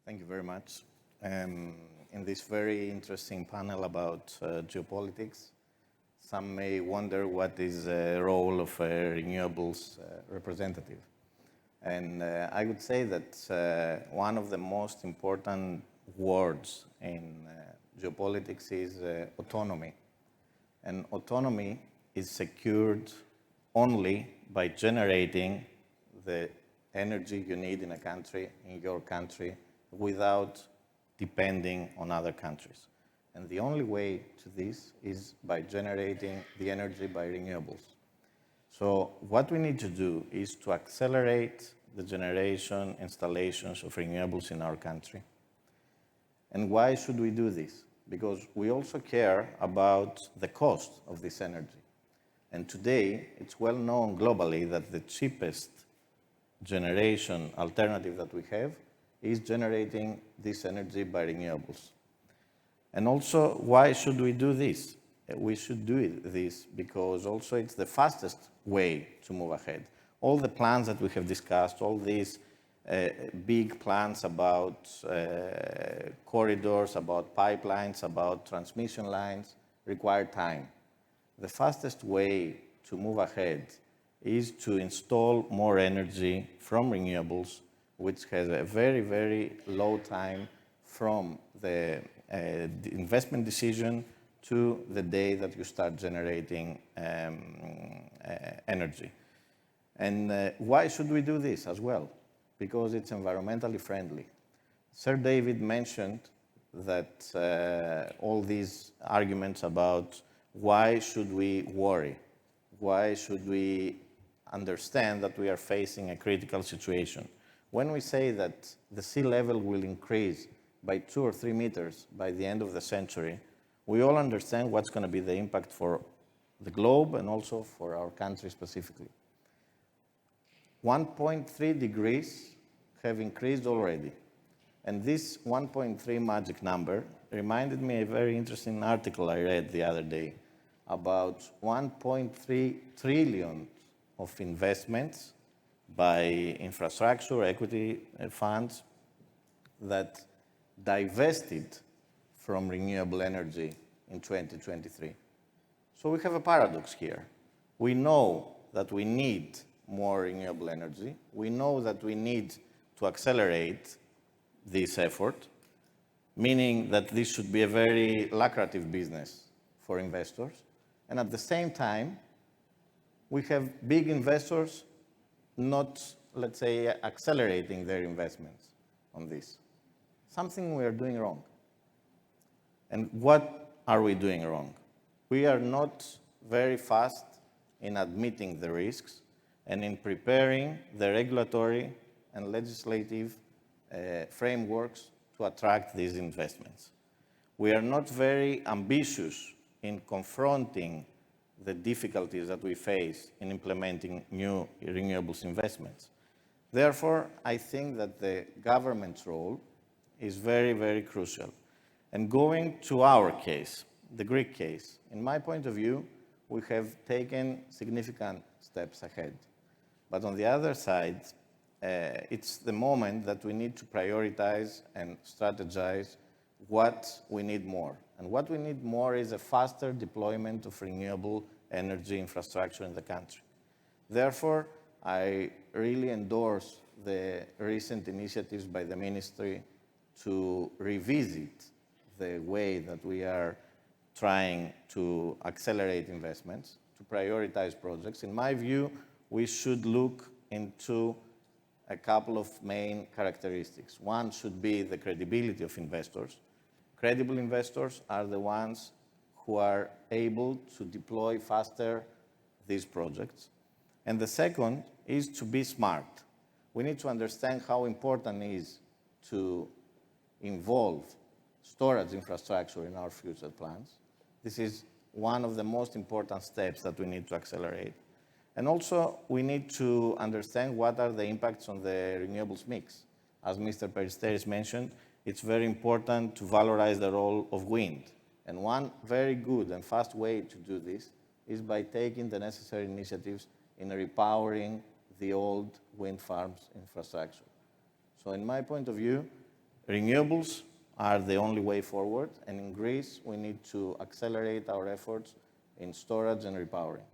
Thank you very much. In this very interesting panel about geopolitics, some may wonder what is the role of a renewables representative. And I would say that one of the most important words in geopolitics is autonomy. And autonomy is secured only by generating the energy you need in a country, in your country, without depending on other countries. And the only way to this is by generating the energy by renewables. So what we need to do is to accelerate the generation installations of renewables in our country. And why should we do this? Because we also care about the cost of this energy. And today, it's well known globally that the cheapest generation alternative that we have is generating this energy by renewables. And also, why should we do this? We should do this because also it's the fastest way to move ahead. All the plans that we have discussed, all these big plans about corridors, about pipelines, about transmission lines require time. The fastest way to move ahead is to install more energy from renewables, which has a very, very low time from the investment decision to the day that you start generating energy. And why should we do this as well? Because it's environmentally friendly. Sir David mentioned that all these arguments about why should we worry? Why should we understand that we are facing a critical situation? When we say that the sea level will increase by 2 or 3 meters by the end of the century, we all understand what's going to be the impact for the globe and also for our country specifically. 1.3 degrees have increased already. And this 1.3 magic number reminded me of a very interesting article I read the other day about 1.3 trillion of investments by infrastructure, equity funds that divested from renewable energy in 2023. So we have a paradox here. We know that we need more renewable energy. We know that we need to accelerate this effort, meaning that this should be a very lucrative business for investors. And at the same time, we have big investors not, let's say, accelerating their investments on this. Something we are doing wrong. And what are we doing wrong? We are not very fast in admitting the risks and in preparing the regulatory and legislative frameworks to attract these investments. We are not very ambitious in confronting the difficulties that we face in implementing new renewables investments. Therefore, I think that the government's role is very, very crucial. And going to our case, the Greek case, in my point of view, we have taken significant steps ahead. But on the other side, it's the moment that we need to prioritize and strategize what we need more. And what we need more is a faster deployment of renewable energy infrastructure in the country. Therefore, I really endorse the recent initiatives by the ministry to revisit the way that we are trying to accelerate investments, to prioritize projects. In my view, we should look into a couple of main characteristics. One should be the credibility of investors. Credible investors are the ones who are able to deploy faster these projects. And the second is to be smart. We need to understand how important it is to involve storage infrastructure in our future plans. This is one of the most important steps that we need to accelerate. And also, we need to understand what are the impacts on the renewables mix. As Mr. Peristeris mentioned, it's very important to valorize the role of wind. And one very good and fast way to do this is by taking the necessary initiatives in repowering the old wind farms infrastructure. So in my point of view, Renewables are the only way forward, and in Greece, we need to accelerate our efforts in storage and repowering.